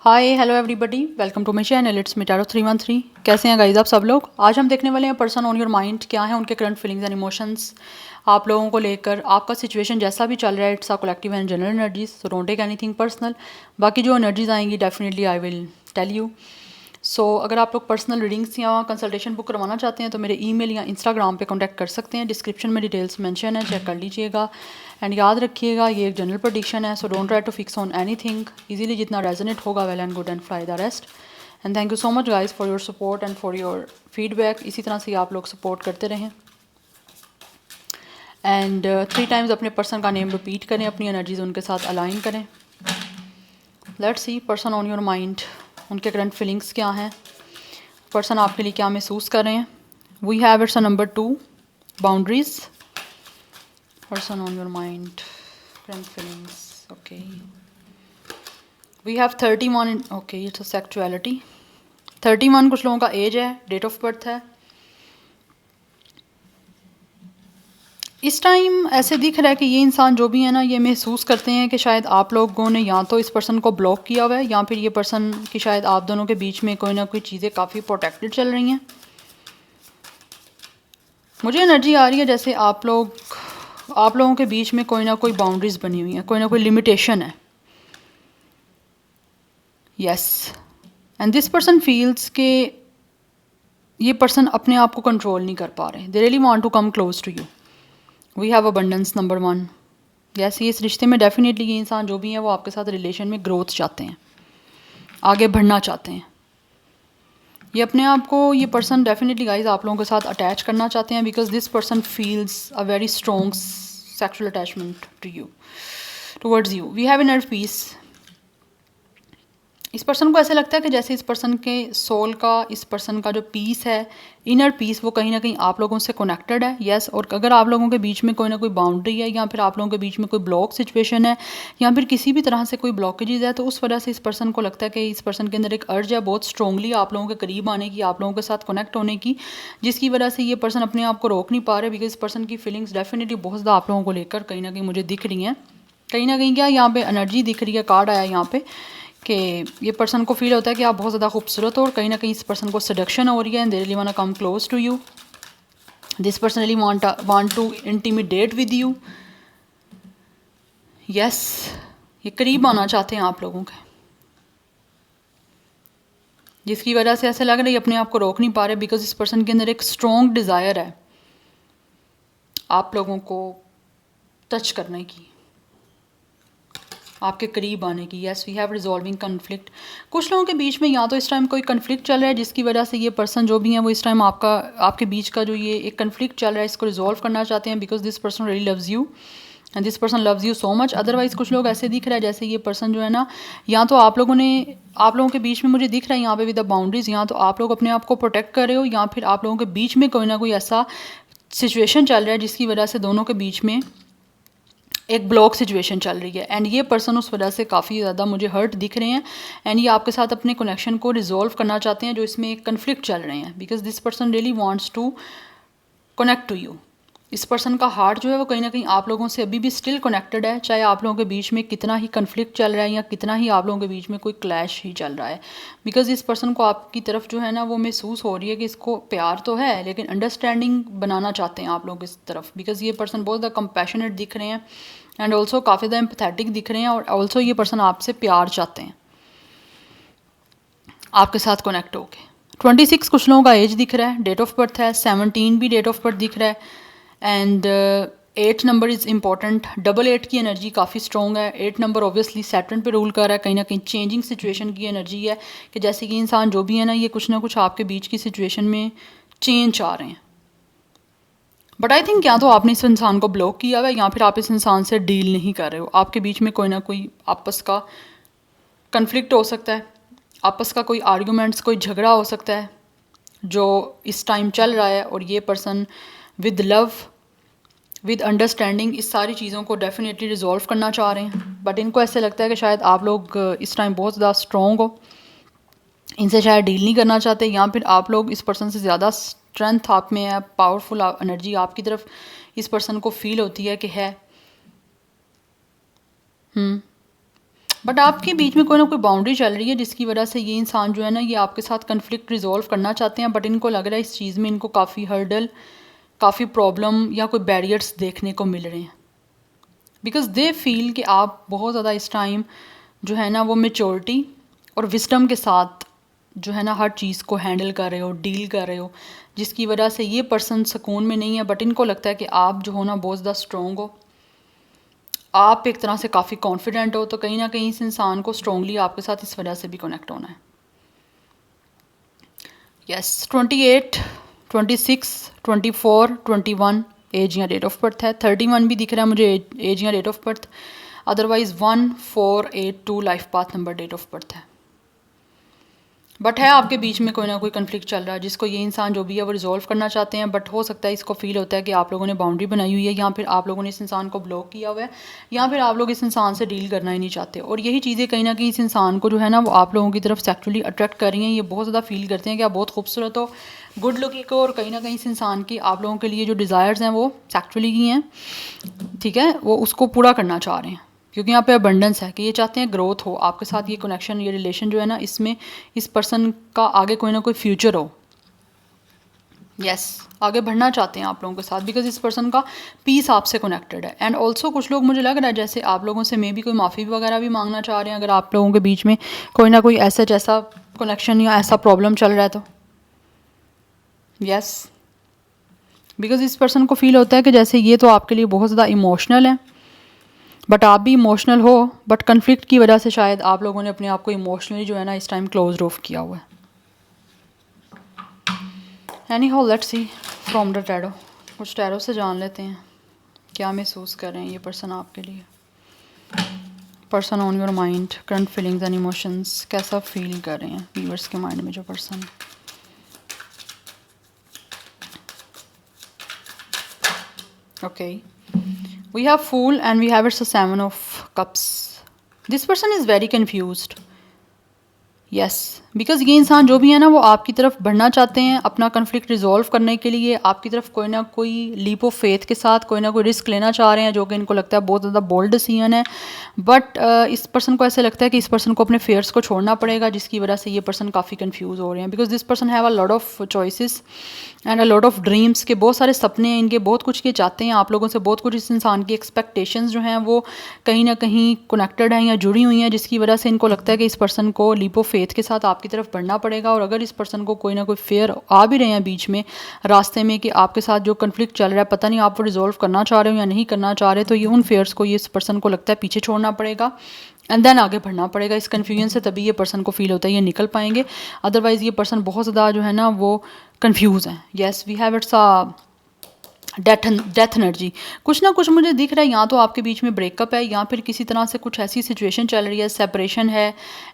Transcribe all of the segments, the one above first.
Hi hello everybody, welcome to my channel. It's me tarot 313। कैसे हैं guys आप सब लोग। आज हम देखने वाले हैं पर्सन ऑन योर माइंड, क्या है उनके करंट फीलिंग्स एंड इमोशंस आप लोगों को लेकर। आपका सिचुएशन जैसा भी चल रहा है, it's a collective and general energies, so don't take anything personal. बाकी जो एनर्जीज आएंगी definitely I will tell you. So अगर आप लोग पर्सनल रीडिंग्स या कंसल्टेशन बुक करवाना चाहते हैं तो मेरे ईमेल या इंस्टाग्राम पे कांटेक्ट कर सकते हैं। डिस्क्रिप्शन में डिटेल्स मेंशन है, चेक कर लीजिएगा। एंड याद रखिएगा ये एक जनरल प्रेडिक्शन है, so don't try to fix on anything. Easily जितना रेजोनेट होगा well and good and fly the rest. And thank you so much guys for your support and for your feedback. इसी तरह से आप लोग support करते रहें। एंड 3 टाइम्स अपने पर्सन का नेम रिपीट करें, अपनी एनर्जीज उनके साथ अलाइन करें। Let's see person on your mind, उनके करंट फीलिंग्स क्या हैं, पर्सन आपके लिए क्या महसूस कर रहे हैं। We have it's a number 2, boundaries. Person on your mind, current feelings, okay. We have 31, okay it's a sexuality. 31 कुछ लोगों का एज है, डेट ऑफ बर्थ है। इस टाइम ऐसे दिख रहा है कि ये इंसान जो भी है ना, ये महसूस करते हैं कि शायद आप लोगों ने या तो इस पर्सन को ब्लॉक किया हुआ है या फिर ये पर्सन की शायद आप दोनों के बीच में कोई ना कोई चीज़ें काफ़ी प्रोटेक्टेड चल रही हैं। मुझे एनर्जी आ रही है जैसे आप लोगों के बीच में कोई ना कोई बाउंड्रीज बनी हुई है, कोई ना कोई लिमिटेशन है। Yes, and this person feels के ये पर्सन अपने आप को कंट्रोल नहीं कर पा रहे। They really want to come close to you. We have abundance number 1। Yes, ये इस रिश्ते में डेफिनेटली ये इंसान जो भी है वो आपके साथ रिलेशन में ग्रोथ चाहते हैं, आगे बढ़ना चाहते हैं। ये अपने आप को, ये पर्सन डेफिनेटली गाइज आप लोगों के साथ अटैच करना चाहते हैं because this person feels a very strong sexual attachment to you, towards you. We have inner peace. इस पर्सन को ऐसा लगता है कि जैसे इस पर्सन के सोल का, इस पर्सन का जो पीस है, इनर पीस, वो कहीं ना कहीं आप लोगों से कनेक्टेड है। यस, और अगर आप लोगों के बीच में कोई ना कोई बाउंड्री है या फिर आप लोगों के बीच में कोई ब्लॉक सिचुएशन है या फिर किसी भी तरह से कोई ब्लॉकेजेज है, तो उस वजह से इस पर्सन को लगता है कि इस पर्सन के अंदर एक अर्ज है बहुत स्ट्रॉन्गली आप लोगों के करीब आने की, आप लोगों के साथ कनेक्ट होने की, जिसकी वजह से ये पर्सन अपने आप को रोक नहीं पा रहे बिकॉज इस पर्सन की फीलिंग्स डेफिनेटली बहुत ज़्यादा आप लोगों को लेकर कहीं ना कहीं मुझे दिख रही हैं। कहीं ना कहीं क्या यहाँ पे एनर्जी दिख रही है, कार्ड आया यहाँ पे कि ये पर्सन को फील होता है कि आप बहुत ज़्यादा खूबसूरत हो और कहीं ना कहीं इस पर्सन को सडक्शन हो रही है। They really want to come close to you. This person really want to intimidate with you. Yes, ये करीब आना चाहते हैं आप लोगों के, जिसकी वजह से ऐसा लग रहा है ये अपने आप को रोक नहीं पा रहे बिकॉज इस पर्सन के अंदर एक स्ट्रॉन्ग डिज़ायर है आप लोगों को टच करने की, आपके करीब आने की। Yes, we have resolving conflict. कुछ लोगों के बीच में या तो इस टाइम कोई कन्फ्लिक्ट चल रहा है जिसकी वजह से ये पर्सन जो भी है वो इस टाइम आपके बीच का जो ये एक कन्फ्लिक्ट चल रहा है इसको रिजॉल्व करना चाहते हैं because this person really loves you and this person loves you so much. Otherwise कुछ लोग ऐसे दिख रहा है जैसे ये पर्सन जो है ना, या तो आप लोगों के बीच में मुझे दिख रहा है यहाँ पे विद द बाउंड्रीज, या तो आप लोग अपने आप को प्रोटेक्ट कर रहे हो या फिर आप लोगों के बीच में कोई ना कोई ऐसा सिचुएशन चल रहा है जिसकी वजह से दोनों के बीच में एक ब्लॉक सिचुएशन चल रही है। एंड ये पर्सन उस वजह से काफ़ी ज़्यादा मुझे हर्ट दिख रहे हैं एंड ये आपके साथ अपने कनेक्शन को रिजॉल्व करना चाहते हैं जो इसमें एक कन्फ्लिक्ट चल रहे हैं because this person really wants to connect to you. इस पर्सन का हार्ट जो है वो कहीं ना कहीं आप लोगों से अभी भी स्टिल कनेक्टेड है, चाहे आप लोगों के बीच में कितना ही कन्फ्लिक्ट चल रहा है या कितना ही आप लोगों के बीच में कोई क्लैश ही चल रहा है। बिकॉज इस पर्सन को आपकी तरफ जो है ना वो महसूस हो रही है कि इसको प्यार तो है लेकिन अंडरस्टैंडिंग बनाना चाहते हैं आप लोग इस तरफ बिकॉज ये पर्सन बहुत ज़्यादा कंपैशनेट दिख रहे हैं एंड ऑल्सो काफ़ी ज़्यादा एम्पैथेटिक दिख रहे हैं और ऑल्सो ये पर्सन आपसे प्यार चाहते हैं आपके साथ कनेक्ट होके। 26 कुछ लोगों का एज दिख रहा है, डेट ऑफ बर्थ है। 17 भी डेट ऑफ बर्थ दिख रहा है एंड 8 नंबर इज़ इम्पॉर्टेंट। 88 की एनर्जी काफ़ी स्ट्रॉन्ग है। 8 नंबर ऑब्वियसली सैटर्न पे रूल कर रहा है, कहीं ना कहीं चेंजिंग सिचुएशन की एनर्जी है कि जैसे कि इंसान जो भी है ना ये कुछ ना कुछ आपके बीच की सिचुएशन में चेंज आ रहे हैं। बट आई थिंक या तो आपने इस इंसान को ब्लॉक किया हुआ है या फिर आप इस इंसान से डील नहीं कर रहे हो। आपके बीच में कोई ना कोई आपस का कन्फ्लिक्ट हो सकता है, आपस का कोई आर्गूमेंट्स, कोई झगड़ा हो सकता है जो इस टाइम चल रहा है और ये person with love, with understanding इस सारी चीज़ों को डेफिनेटली रिजॉल्व करना चाह रहे हैं। बट इनको ऐसे लगता है कि शायद आप लोग इस टाइम बहुत ज़्यादा स्ट्रॉन्ग हो, इनसे शायद डील नहीं करना चाहते या फिर आप लोग इस पर्सन से ज़्यादा स्ट्रेंथ आप में है, पावरफुल एनर्जी आपकी तरफ इस पर्सन को फील होती है कि है। बट आपके बीच में कोई ना कोई बाउंड्री चल रही है जिसकी वजह से ये इंसान जो है ना ये आपके साथ कन्फ्लिक्ट रिजॉल्व करना चाहते हैं, बट इनको लग रहा है इस चीज़ में इनको काफ़ी हर्डल, काफ़ी प्रॉब्लम या कोई बैरियर्स देखने को मिल रहे हैं। बिकॉज दे फील कि आप बहुत ज़्यादा इस टाइम जो है ना वो मेच्योरिटी और विस्डम के साथ जो है ना हर चीज़ को हैंडल कर रहे हो, डील कर रहे हो, जिसकी वजह से ये पर्सन सुकून में नहीं है। बट इनको लगता है कि आप जो हो ना बहुत ज़्यादा स्ट्रॉन्ग हो, आप एक तरह से काफ़ी कॉन्फिडेंट हो, तो कहीं ना कहीं इस इंसान को स्ट्रॉन्गली आपके साथ इस वजह से भी कनेक्ट होना है। यस, 28, 26, 24, 21 एज या डेट ऑफ बर्थ है। 31 भी दिख रहा है मुझे एज या date of birth. Otherwise 1, 4, 8, 2 life path number date of birth है। बट है आपके बीच में कोई ना कोई कन्फ्लिक्ट चल रहा है जिसको ये इंसान जो भी है वो रिजॉल्व करना चाहते हैं। बट हो सकता है इसको फील होता है कि आप लोगों ने बाउंड्री बनाई हुई है, या फिर आप लोगों ने इस इंसान को ब्लॉक किया हुआ है, या फिर आप लोग इस इंसान से डील करना ही नहीं चाहते। और यही चीज़ें कहीं ना कहीं इस इंसान को जो है ना वो आप लोगों की तरफ सेक्चुअली अट्रैक्ट कर रही हैं। ये बहुत ज़्यादा फील करते हैं कि आप बहुत खूबसूरत हो, गुड लुकिंग हो, और कहीं ना कहीं इस इंसान की आप लोगों के लिए जो डिज़ायर्स हैं वो सेक्चुअली ही हैं, ठीक है, वो उसको पूरा करना चाह रहे हैं। क्योंकि यहाँ पे अबंडेंस है कि ये चाहते हैं ग्रोथ हो आपके साथ, ये कनेक्शन, ये रिलेशन जो है ना इसमें इस पर्सन का आगे कोई ना कोई फ्यूचर हो। यस, आगे बढ़ना चाहते हैं आप लोगों के साथ, बिकॉज इस पर्सन का पीस आपसे कनेक्टेड है। एंड ऑल्सो कुछ लोग मुझे लग रहा है जैसे आप लोगों से मे भी कोई माफ़ी वगैरह भी मांगना चाह रहे हैं, अगर आप लोगों के बीच में कोई ना कोई ऐसा जैसा कनेक्शन या ऐसा प्रॉब्लम चल रहा है तो। यस, बिकॉज इस पर्सन को फील होता है कि जैसे ये तो आपके लिए बहुत ज़्यादा इमोशनल है, बट आप भी इमोशनल हो, बट कन्फ्लिक्ट की वजह से शायद आप लोगों ने अपने आप को इमोशनली जो है ना इस टाइम क्लोज ऑफ किया हुआ है। Any how let's see from the tarot, कुछ टैरो से जान लेते हैं क्या महसूस कर रहे हैं ये पर्सन आपके लिए। Person on your mind, current feelings and emotions, कैसा फील कर रहे हैं व्यूअर्स के माइंड में जो पर्सन है। Okay, we have Fool and we have it's a 7 of Cups. This person is very confused. Yes, because ये इंसान जो भी है ना वो आपकी तरफ बढ़ना चाहते हैं अपना कन्फ्लिक्ट रिजॉल्व करने के लिए, आपकी तरफ कोई ना कोई लीप ऑफ फेथ के साथ कोई ना कोई रिस्क लेना चाह रहे हैं, जो कि इनको लगता है बहुत ज़्यादा बोल्ड डिसीजन है। बट इस पर्सन को ऐसे लगता है कि इस पर्सन को अपने फेयर्स को छोड़ना पड़ेगा, जिसकी वजह से ये पर्सन काफ़ी कन्फ्यूज़ हो रहे हैं। Because this person have a lot of choices and a lot of dreams, के बहुत सारे सपने हैं इनके, बहुत कुछ ये चाहते हैं आप लोगों से, बहुत कुछ इस इंसान की एक्सपेक्टेशंस जो हैं वो कहीं ना कहीं कनेक्टेड हैं या जुड़ी हुई हैं, जिसकी वजह से इनको लगता है कि इस पर्सन को लीप ऑफ फेथ के साथ आपकी तरफ बढ़ना पड़ेगा। और अगर इस पर्सन को कोई ना कोई फेयर आ भी रहे हैं बीच में रास्ते में कि आपके साथ जो कन्फ्लिक्ट चल रहा है पता नहीं आप वो रिजॉल्व करना चाह रहे हो या नहीं करना चाह रहे, तो ये उन फेयर्स को ये इस पर्सन को लगता है पीछे छोड़ना पड़ेगा एंड देन आगे बढ़ना पड़ेगा। इस कन्फ्यूजन से तभी ये पर्सन को फील होता है ये निकल पाएंगे, अदरवाइज़ ये पर्सन बहुत ज़्यादा जो है ना वो कन्फ्यूज़ हैं। Yes, we have it's a death energy, कुछ ना कुछ मुझे दिख रहा है, या तो आपके बीच में ब्रेकअप है या फिर किसी तरह से कुछ ऐसी सिचुएशन चल रही है, सेपरेशन है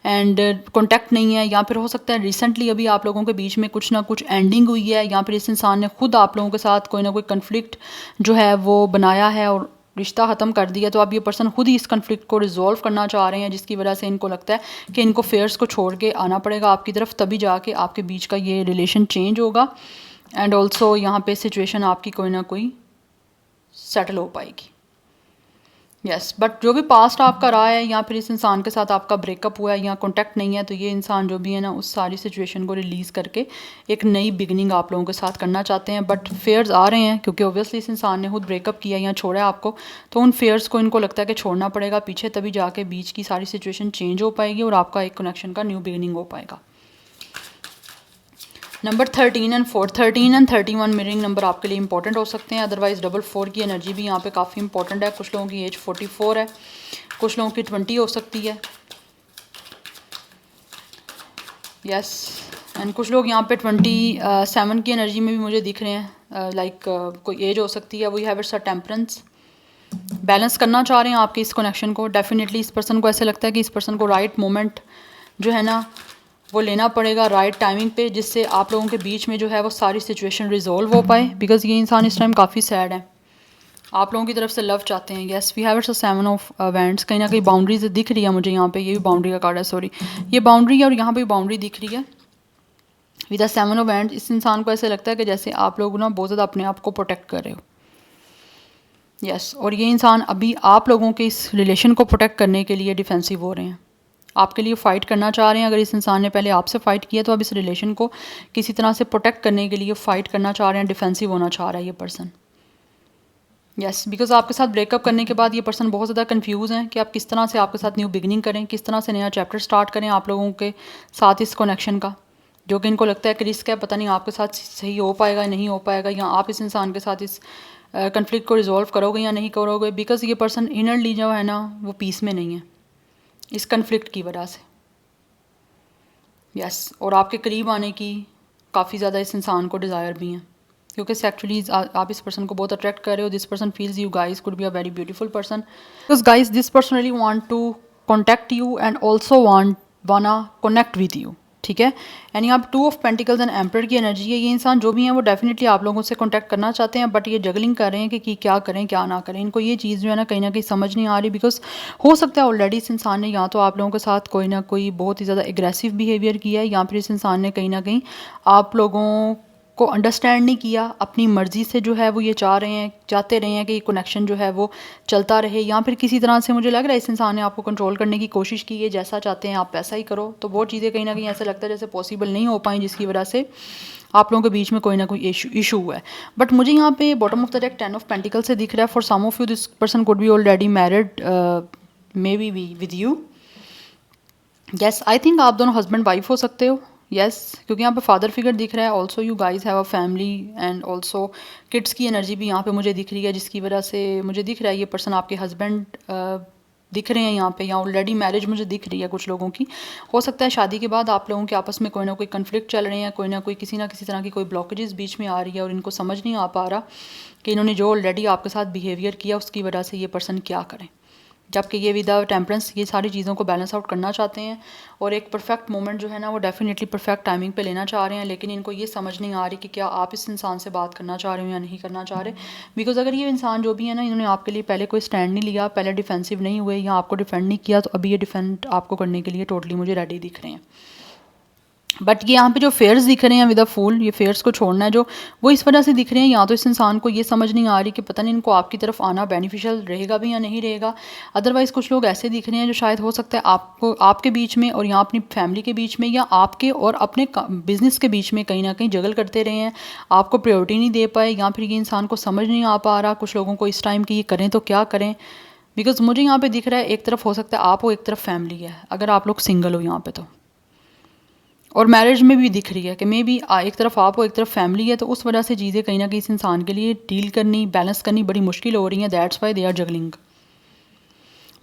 एंड कांटेक्ट नहीं है, या फिर हो सकता है रिसेंटली अभी आप लोगों के बीच में कुछ ना कुछ एंडिंग हुई है, या फिर इस इंसान ने खुद आप लोगों के साथ कोई ना कोई कन्फ्लिक्ट जो है वो बनाया है और रिश्ता ख़त्म कर दिया। तो अब ये पर्सन खुद ही इस कन्फ्लिक्ट को रिजॉल्व करना चाह रहे हैं, जिसकी वजह से इनको लगता है कि इनको फेयर्स को छोड़ के आना पड़ेगा आपकी तरफ, तभी जाके आपके बीच का ये रिलेशन चेंज होगा एंड ऑल्सो यहाँ पे सिचुएशन आपकी कोई ना कोई सेटल हो पाएगी। यस, बट जो भी पास्ट आपका रहा है या फिर इस इंसान के साथ आपका ब्रेकअप हुआ है या कॉन्टैक्ट नहीं है, तो ये इंसान जो भी है ना उस सारी सिचुएशन को रिलीज़ करके एक नई बिगनिंग आप लोगों के साथ करना चाहते हैं। बट फेयर्स आ रहे हैं क्योंकि ऑब्वियसली इस इंसान ने खुद ब्रेकअप किया या छोड़ा है आपको, तो उन फेयर्स को इनको लगता है कि छोड़ना पड़ेगा पीछे, तभी जाके बीच की सारी सिचुएशन चेंज हो पाएगी और आपका एक कनेक्शन का न्यू बिगनिंग हो पाएगा। Number 13 and 4, 13 and 31 mirroring number आपके लिए इंपॉर्टेंट हो सकते हैं, अदरवाइज 4 की एनर्जी भी यहाँ पे काफ़ी इंपॉर्टेंट है। कुछ लोगों की एज 44 है, कुछ लोगों की 20 हो सकती है। यस, एंड कुछ लोग यहाँ पे 27 की एनर्जी में भी मुझे दिख रहे हैं, लाइक कोई एज हो सकती है। We have it's a temperance, balance करना चाह रहे हैं आपके इस कनेक्शन को। डेफिनेटली इस पर्सन को ऐसे लगता है कि इस पर्सन को राइट मोमेंट जो है ना वो लेना पड़ेगा राइट टाइमिंग पे, जिससे आप लोगों के बीच में जो है वो सारी सिचुएशन रिजॉल्व हो पाए। बिकॉज ये इंसान इस टाइम काफ़ी सैड है, आप लोगों की तरफ से लव चाहते हैं। Yes, we have it's a 7 of wands, कहीं ना कहीं बाउंड्रीज दिख रही है मुझे यहाँ पे, ये भी बाउंड्री का कार्ड है, सॉरी ये बाउंड्री है और यहाँ पे बाउंड्री दिख रही है विद द 7 ऑफ वैंड्स। इस इंसान को ऐसे लगता है कि जैसे आप लोग ना बहुत ज़्यादा अपने आप को प्रोटेक्ट कर रहे हो। यस और ये इंसान अभी आप लोगों के इस रिलेशन को प्रोटेक्ट करने के लिए डिफेंसिव हो रहे हैं, आपके लिए फ़ाइट करना चाह रहे हैं। अगर इस इंसान ने पहले आपसे फ़ाइट किया तो अब इस रिलेशन को किसी तरह से प्रोटेक्ट करने के लिए फ़ाइट करना चाह रहे हैं, डिफेंसिव होना चाह रहा है ये पर्सन। यस बिकॉज आपके साथ ब्रेकअप करने के बाद ये पर्सन बहुत ज़्यादा कंफ्यूज हैं कि आप किस तरह से आपके साथ न्यू बिगनिंग करें, किस तरह से नया चैप्टर स्टार्ट करें आप लोगों के साथ इस कनेक्शन का, जो कि इनको लगता है कि रिस्क है, पता नहीं आपके साथ सही हो पाएगा नहीं हो पाएगा, या आप इस इंसान के साथ इस कन्फ्लिक्ट को रिजॉल्व करोगे या नहीं करोगे। बिकॉज ये पर्सन इनरली जो है ना वो पीस में नहीं है इस कन्फ्लिक्ट की वजह से। यस और आपके करीब आने की काफ़ी ज़्यादा इस इंसान को डिज़ायर भी हैं, क्योंकि सेक्चुअली आप इस पर्सन को बहुत अट्रैक्ट कर रहे हो। This person feels you guys could be a very beautiful person, because guys this person really want to contact you and also wanna connect with you, ठीक है। एंड यहाँ पे 2 ऑफ पेंटिकल्स एंड एम्परर की energy है। ये इंसान जो भी हैं वो डेफिनेटली आप लोगों से कॉन्टैक्ट करना चाहते हैं, बट ये जगलिंग कर रहे हैं कि क्या करें क्या ना करें। इनको ये चीज़ जो है ना कहीं समझ नहीं आ रही, बिकॉज हो सकता है ऑलरेडी इस इंसान ने या तो आप लोगों के साथ कोई ना कोई बहुत ही ज़्यादा एग्रेसिव बिहेवियर किया है, या फिर इस इंसान ने कहीं ना कहीं आप लोगों को अंडरस्टैंड नहीं किया, अपनी मर्ज़ी से जो है वो ये चाहते रहे हैं कि ये कनेक्शन जो है वो चलता रहे, या फिर किसी तरह से मुझे लग रहा है इस इंसान ने आपको कंट्रोल करने की कोशिश की है, जैसा चाहते हैं आप वैसा ही करो। तो बहुत चीज़ें कहीं ना कहीं ऐसा लगता है जैसे पॉसिबल नहीं हो पाई, जिसकी वजह से आप लोगों के बीच में कोई ना कोई इशू हुआ है। बट मुझे यहाँ पे bottom of the deck 10 of pentacle से दिख रहा है। For some of you this person could be already married may be with you. Yes I think आप दोनों हस्बैंड वाइफ हो सकते हो। यस क्योंकि यहाँ पे फादर फिगर दिख रहा है। Also you guys have a family and also kids की एनर्जी भी यहाँ पे मुझे दिख रही है, जिसकी वजह से मुझे दिख रहा है ये पर्सन आपके हस्बैंड दिख रहे हैं यहाँ पे, या ऑलरेडी मैरिज मुझे दिख रही है कुछ लोगों की। हो सकता है शादी के बाद आप लोगों के आपस में कोई ना कोई कन्फ्लिक्ट चल रहे हैं, कोई ना कोई किसी तरह की कोई ब्लॉकेजेस बीच में आ रही है, और इनको समझ नहीं आ पा रहा कि इन्होंने जो ऑलरेडी आपके साथ बिहेवियर किया उसकी वजह से ये पर्सन क्या करें। जबकि ये विदाउट टेम्परेंस ये सारी चीज़ों को बैलेंस आउट करना चाहते हैं, और एक परफेक्ट मोमेंट जो है ना वो डेफिनेटली परफेक्ट टाइमिंग पे लेना चाह रहे हैं। लेकिन इनको ये समझ नहीं आ रही कि क्या आप इस इंसान से बात करना चाह रहे हो या नहीं करना चाह रहे। बिकॉज अगर ये इंसान जो भी है ना, इन्होंने आपके लिए पहले कोई स्टैंड नहीं लिया, पहले डिफेंसिव नहीं हुए या आपको डिफेंड नहीं किया, तो अभी ये डिफेंड आपको करने के लिए टोटली मुझे रेडी दिख रहे हैं। बट ये यहाँ पे जो फेयर्स दिख रहे हैं विद अ फूल, ये फेयर्स को छोड़ना है जो, वो इस वजह से दिख रहे हैं, या तो इस इंसान को ये समझ नहीं आ रही कि पता नहीं इनको आपकी तरफ आना बेनिफिशियल रहेगा भी या नहीं रहेगा। अदरवाइज़ कुछ लोग ऐसे दिख रहे हैं जो शायद हो सकता है आपको आपके बीच में और यहाँ अपनी फैमिली के बीच में या आपके और अपने बिजनेस के बीच में कहीं ना कहीं जगल करते रहे हैं, आपको प्रायोरिटी नहीं दे पाए, या फिर ये इंसान को समझ नहीं आ पा रहा कुछ लोगों को इस टाइम की ये करें तो क्या करें। बिकॉज मुझे यहाँ पे दिख रहा है एक तरफ हो सकता है आप हो, एक तरफ फैमिली है, अगर आप लोग सिंगल हो यहाँ पे तो, और मैरिज में भी दिख रही है कि मे बी एक तरफ आप हो एक तरफ फैमिली है, तो उस वजह से चीज़ें कहीं ना कहीं इस इंसान के लिए डील करनी बैलेंस करनी बड़ी मुश्किल हो रही हैं। That's why they are juggling.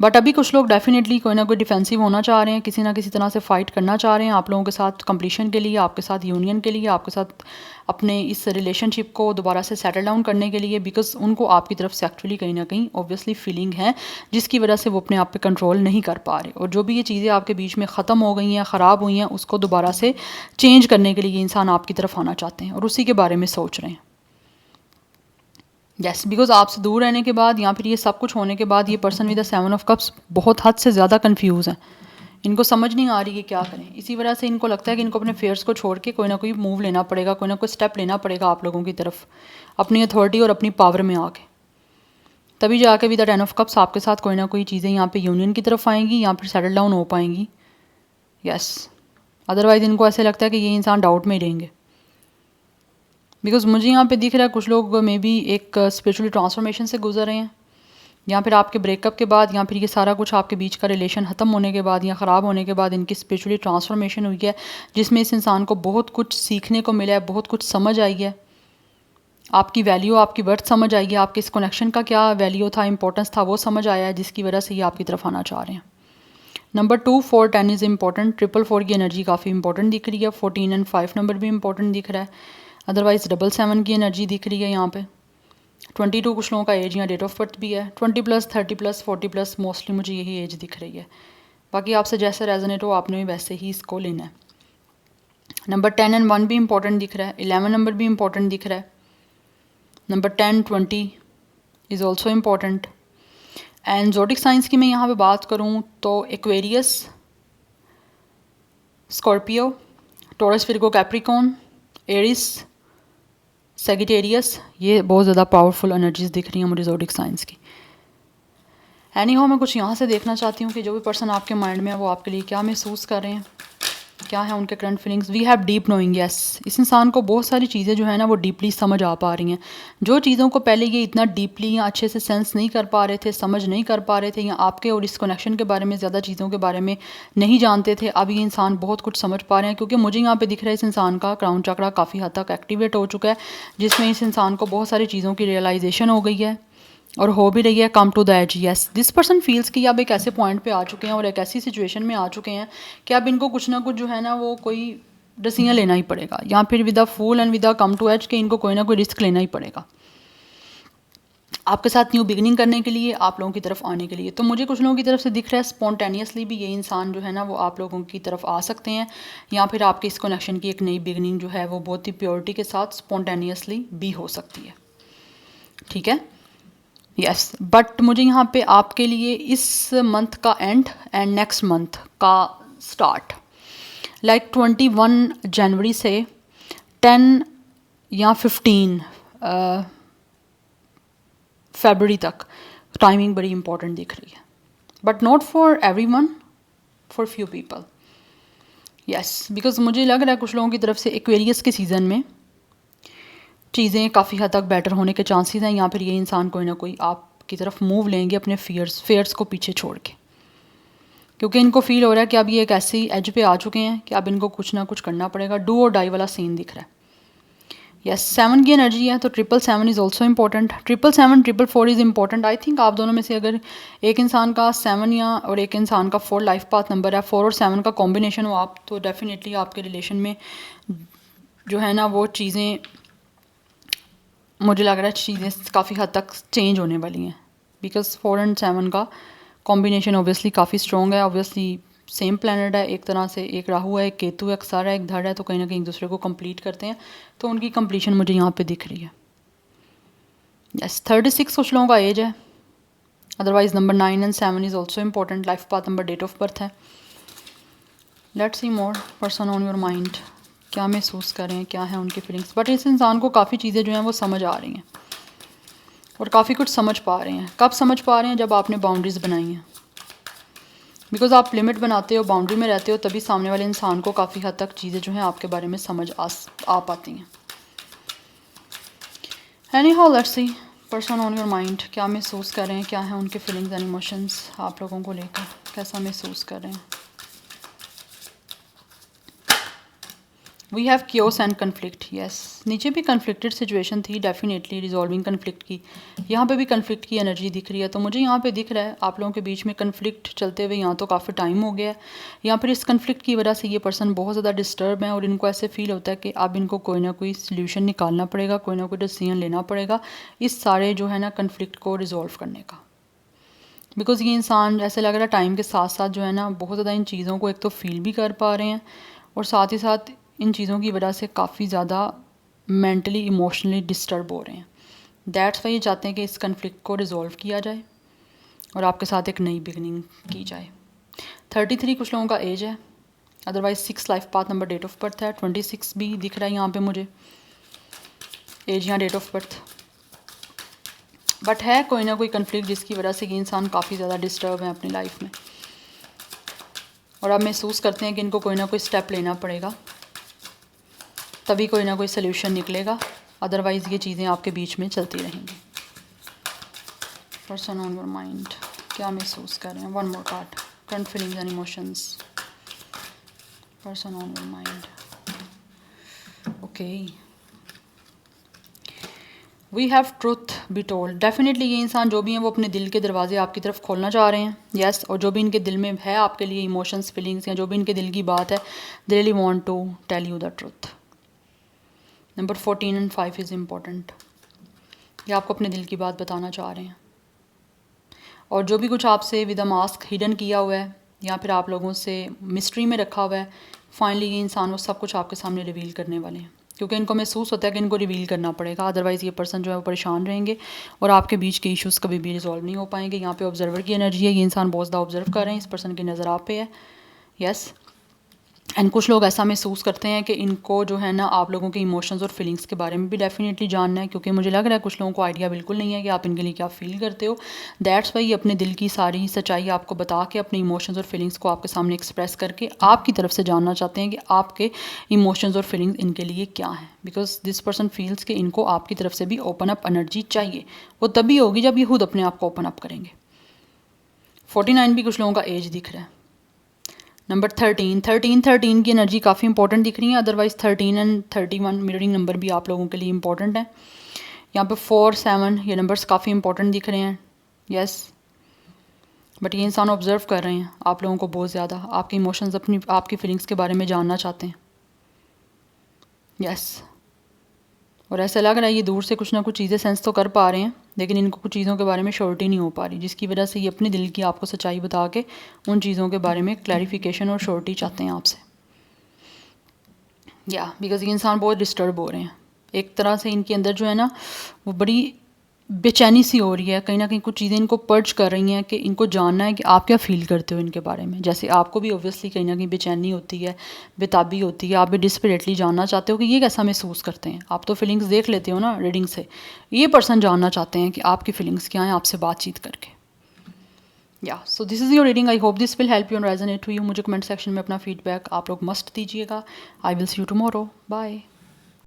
But अभी कुछ लोग डेफिनेटली कोई ना कोई डिफेंसिव होना चाह रहे हैं, किसी ना किसी तरह से फ़ाइट करना चाह रहे हैं आप लोगों के साथ कंप्लीशन के लिए, आपके साथ यूनियन के लिए, आपके साथ अपने इस रिलेशनशिप को दोबारा से सेटल डाउन करने के लिए। बिकॉज उनको आपकी तरफ से एक्चुअली कहीं ना कहीं ऑब्वियसली फीलिंग है, जिसकी वजह से वो अपने आप पे कंट्रोल नहीं कर पा रहे, और जो भी ये चीज़ें आपके बीच में ख़त्म हो गई हैं, ख़राब हुई हैं, उसको दोबारा से चेंज करने के लिए ये इंसान आपकी तरफ आना चाहते हैं और उसी के बारे में सोच रहे हैं। यस बिकॉज आपसे दूर रहने के बाद या फिर ये सब कुछ होने के बाद ये person with the 7 of cups बहुत हद से ज़्यादा कंफ्यूज है, इनको समझ नहीं आ रही कि क्या करें। इसी वजह से इनको लगता है कि इनको अपने फेयर्स को छोड़ के कोई ना कोई मूव लेना पड़ेगा, कोई ना कोई स्टेप लेना पड़ेगा आप लोगों की तरफ अपनी अथॉरिटी और अपनी पावर में आके, तभी जाके विद द 10 ऑफ कप्स आपके साथ कोई ना कोई चीज़ें यहाँ पे यूनियन की तरफ आएंगी या फिर सेटल डाउन हो पाएंगी। यस अदरवाइज़ इनको ऐसे लगता है कि ये इंसान डाउट में ही रहेंगे। बिकॉज़ मुझे यहाँ पे दिख रहा है कुछ लोग मे बी एक स्पिरिचुअल ट्रांसफॉर्मेशन से गुजर रहे हैं, या फिर आपके ब्रेकअप के बाद, या फिर ये सारा कुछ आपके बीच का रिलेशन ख़त्म होने के बाद या ख़राब होने के बाद इनकी स्पिरिचुअली ट्रांसफॉर्मेशन हुई है, जिसमें इस इंसान को बहुत कुछ सीखने को मिला है, बहुत कुछ समझ आई है, आपकी वैल्यू आपकी वर्थ समझ आई है, आपके इस कनेक्शन का क्या वैल्यू था, इंपॉर्टेंस था, वो समझ आया है, जिसकी वजह से ये आपकी तरफ आना चाह रहे हैं। Number 2 4 10 is important. 4 की एनर्जी काफ़ी इंपॉर्टेंट दिख रही है। 14 एंड 5 नंबर भी इंपॉर्टेंट दिख रहा है। अदरवाइज़ 7 की एनर्जी दिख रही है यहाँ पे। 22 कुछ लोगों का एज या डेट ऑफ बर्थ भी है। 20+, 30+, 40+, मोस्टली मुझे यही एज दिख रही है। बाकी आपसे जैसे रेजोनेट हो आपने भी वैसे ही इसको लेना है। नंबर 10 एंड 1 भी इंपॉर्टेंट दिख रहा है। 11 नंबर भी इंपॉर्टेंट दिख रहा है। Number 10 20 is also important. And zodiac science की मैं यहाँ पे बात करूँ तो Aquarius, Scorpio, Taurus, Virgo, Capricorn, Aries, Sagittarius, ये बहुत ज़्यादा पावरफुल एनर्जीज दिख रही हैं मुझे ज़ोडिक साइंस की। एनी हाउ, मैं कुछ यहाँ से देखना चाहती हूँ कि जो भी पर्सन आपके माइंड में है वो आपके लिए क्या महसूस कर रहे हैं, क्या है उनके current feelings. We have deep knowing, yes, इस इंसान को बहुत सारी चीज़ें जो है ना वो डीपली समझ आ पा रही हैं। जो चीज़ों को पहले ये इतना डीपली या अच्छे से सेंस नहीं कर पा रहे थे, समझ नहीं कर पा रहे थे, या आपके और इस कनेक्शन के बारे में ज़्यादा चीज़ों के बारे में नहीं जानते थे, अब ये इंसान बहुत कुछ समझ पा रहे हैं। क्योंकि मुझे यहाँ पे दिख रहा है इस इंसान का क्राउन चक्रा काफ़ी हद तक एक्टिवेट हो चुका है, जिसमें इस इंसान को बहुत सारी चीज़ों की रियलाइजेशन हो गई है और हो भी रही है। Come to the edge, yes, this person feels कि अब एक ऐसे पॉइंट पे आ चुके हैं और एक ऐसी सिचुएशन में आ चुके हैं कि अब इनको कुछ ना कुछ जो है ना वो कोई डिसीजन लेना ही पड़ेगा, या फिर with a fool and with a come to edge, कि इनको कोई ना कोई रिस्क लेना ही पड़ेगा आपके साथ न्यू बिगनिंग करने के लिए, आप लोगों की तरफ आने के लिए। तो मुझे कुछ लोगों की तरफ से दिख रहा है स्पॉन्टेनियसली भी ये इंसान जो है ना वो आप लोगों की तरफ आ सकते हैं, या फिर आपके इस कनेक्शन की एक नई बिगनिंग जो है वो बहुत ही प्योरिटी के साथ स्पॉन्टेनियसली भी हो सकती है। ठीक है, यस, बट मुझे यहाँ पे आपके लिए इस मंथ का एंड एंड नेक्स्ट मंथ का स्टार्ट, लाइक 21 जनवरी से 10 या 15 फरवरी तक टाइमिंग बड़ी इंपॉर्टेंट दिख रही है, but not for every one, for few people, yes, because मुझे लग रहा है कुछ लोगों की तरफ से एक्वेरियस के सीज़न में चीज़ें काफ़ी हद तक बेटर होने के चांसेस हैं, या फिर ये इंसान कोई ना कोई आपकी तरफ मूव लेंगे अपने फेयर्स को पीछे छोड़ के, क्योंकि इनको फील हो रहा है कि अब ये एक ऐसी एज पे आ चुके हैं कि अब इनको कुछ ना कुछ करना पड़ेगा। डू और डाई वाला सीन दिख रहा है। यस, 7 की एनर्जी है, तो 777 is also important, 777 444 is important. I think आप दोनों में से अगर एक इंसान का 7 या और एक इंसान का 4 लाइफ पाथ नंबर है, 4 और 7 का कॉम्बिनेशन हो आप, तो डेफिनेटली आपके रिलेशन में जो है ना वो चीज़ें, मुझे लग रहा है चीज़ें काफ़ी हद तक चेंज होने वाली हैं, बिकॉज 4 एंड 7 का कॉम्बिनेशन ऑब्वियसली काफ़ी स्ट्रॉन्ग है। ऑब्वियसली सेम प्लानट है एक तरह से, एक राहु है, एक केतु है, एक सर है, एक धड़ है, तो कहीं ना कहीं एक दूसरे को कंप्लीट करते हैं, तो उनकी कंप्लीशन मुझे यहाँ पे दिख रही है। यस, 36 कुछ लोगों का एज है, otherwise number 9 and 7 is also important, life path number, date of birth है। Let's see more person on your mind, क्या महसूस कर रहे हैं, क्या है उनकी फीलिंग्स। बट इस इंसान को काफ़ी चीज़ें जो हैं वो समझ आ रही हैं और काफ़ी कुछ समझ पा रहे हैं। कब समझ पा रहे हैं? जब आपने बाउंड्रीज़ बनाई हैं, बिकॉज आप लिमिट बनाते हो, बाउंड्री में रहते हो, तभी सामने वाले इंसान को काफ़ी हद तक चीज़ें जो हैं आपके बारे में समझ आ पाती हैं। Any how, let's see person on your mind, क्या महसूस कर रहे हैं, क्या है उनके फीलिंग्स एंड इमोशंस आप लोगों को लेकर, कैसा महसूस कर रहे हैं। We have chaos and conflict, yes, नीचे भी कन्फ्लिक्टेड सिचुएशन थी, डेफिनेटली रिजॉल्विंग कन्फ्लिक्ट की, यहाँ पे भी कन्फ्लिक्ट की एनर्जी दिख रही है। तो मुझे यहाँ पे दिख रहा है आप लोगों के बीच में कन्फ्लिक्ट चलते हुए यहाँ तो काफ़ी टाइम हो गया है, या फिर इस कन्फ्लिक्ट की वजह से ये पर्सन बहुत ज़्यादा डिस्टर्ब है और इनको ऐसे फील होता है कि अब इनको कोई ना कोई सोल्यूशन निकालना पड़ेगा, कोई ना कोई डिसीजन लेना पड़ेगा इस सारे जो है ना कन्फ्लिक्ट को रिजॉल्व करने का। बिकॉज़ ये इंसान ऐसे लग रहा है टाइम के साथ साथ जो है ना बहुत ज़्यादा इन चीज़ों को एक तो फील भी कर पा रहे हैं, और साथ ही साथ इन चीज़ों की वजह से काफ़ी ज़्यादा मेंटली इमोशनली डिस्टर्ब हो रहे हैं। दैट्स वाई ये चाहते हैं कि इस कन्फ्लिक्ट को रिजॉल्व किया जाए और आपके साथ एक नई बिगनिंग की जाए। 33 कुछ लोगों का एज है, otherwise 6 life path number, date of birth है, 26 भी दिख रहा है यहाँ पे मुझे, एज या डेट ऑफ बर्थ। बट है कोई ना कोई कन्फ्लिक्ट जिसकी वजह से ये इंसान काफ़ी ज़्यादा डिस्टर्ब है अपनी लाइफ में, और आप महसूस करते हैं कि इनको कोई ना कोई स्टेप लेना पड़ेगा, तभी कोई ना कोई सल्यूशन निकलेगा, अदरवाइज़ ये चीज़ें आपके बीच में चलती रहेंगी। पर्सन ऑन योर माइंड, क्या महसूस कर रहे हैं। One more card, current feelings and emotions, person on your mind. Okay, we have truth be told, definitely ये इंसान जो भी हैं वो अपने दिल के दरवाजे आपकी तरफ खोलना चाह रहे हैं, यस, और जो भी इनके दिल में है आपके लिए इमोशंस, फीलिंग्स, या जो भी इनके दिल की बात है, they really want to tell you the truth. Number 14 and 5 is important, ये आपको अपने दिल की बात बताना चाह रहे हैं, और जो भी कुछ आपसे विद अ मास्क हिडन किया हुआ है या फिर आप लोगों से मिस्ट्री में रखा हुआ है, फाइनली ये इंसान वो सब कुछ आपके सामने रिवील करने वाले हैं, क्योंकि इनको महसूस होता है कि इनको रिवील करना पड़ेगा, अदरवाइज़ ये पर्सन जो है वो परेशान रहेंगे और आपके बीच के इश्यूज़ कभी भी रिजॉल्व नहीं हो पाएंगे। यहाँ पे ऑब्जर्वर की एनर्जी है, ये इंसान बहुत ज़्यादा ऑब्जर्व कर रहे हैं, इस पर्सन की नज़र आप पे है, यस, एंड कुछ लोग ऐसा महसूस करते हैं कि इनको जो है ना आप लोगों के इमोशंस और फीलिंग्स के बारे में भी डेफिनेटली जानना है, क्योंकि मुझे लग रहा है कुछ लोगों को आइडिया बिल्कुल नहीं है कि आप इनके लिए क्या फ़ील करते हो। दैट्स वाई अपने दिल की सारी सच्चाई आपको बता के अपने इमोशंस और फीलिंग्स को आपके सामने एक्सप्रेस करके आपकी तरफ से जानना चाहते हैं कि आपके इमोशंस और फीलिंग्स इनके लिए क्या हैं, बिकॉज दिस पर्सन फील्स कि इनको आपकी तरफ से भी ओपन अप एनर्जी चाहिए। वो तभी होगी जब ये खुद अपने आप को ओपन अप करेंगे। 49 भी कुछ लोगों का एज दिख रहा है। नंबर 13 की एनर्जी काफ़ी इंपॉर्टेंट दिख रही है, अदरवाइज 13 एंड 31 मिररिंग नंबर भी आप लोगों के लिए इंपॉर्टेंट है। यहाँ पे 4, 7 ये नंबर्स काफ़ी इंपॉर्टेंट दिख रहे हैं। यस, बट ये इंसान ऑब्जर्व कर रहे हैं आप लोगों को बहुत ज़्यादा, आपके इमोशंस अपनी आपकी फीलिंग्स के बारे में जानना चाहते हैं। यस, और ऐसा लग रहा है ये दूर से कुछ ना कुछ चीज़ें सेंस तो कर पा रहे हैं, लेकिन इनको कुछ चीज़ों के बारे में श्योरिटी नहीं हो पा रही, जिसकी वजह से ये अपने दिल की आपको सच्चाई बता के उन चीज़ों के बारे में क्लैरिफिकेशन और श्योरिटी चाहते हैं आपसे। या बिकॉज ये इंसान बहुत डिस्टर्ब हो रहे हैं, एक तरह से इनके अंदर जो है ना वो बड़ी बेचैनी सी हो रही है, कहीं ना कहीं कुछ चीज़ें इनको पर्च कर रही हैं कि इनको जानना है कि आप क्या फ़ील करते हो इनके बारे में। जैसे आपको भी ऑब्वियसली कहीं ना कहीं बेचैनी होती है, बेताबी होती है, आप भी डिस्परेटली जानना चाहते हो कि ये कैसा महसूस करते हैं। आप तो फीलिंग्स देख लेते हो ना रीडिंग से, ये पर्सन जानना चाहते हैं कि आपकी फीलिंग्स क्या हैं आपसे बातचीत करके। या so this is your reading, I hope this will help you and resonate to you. मुझे कमेंट सेक्शन में अपना फीडबैक आप लोग मस्ट दीजिएगा। I will see you tomorrow, bye.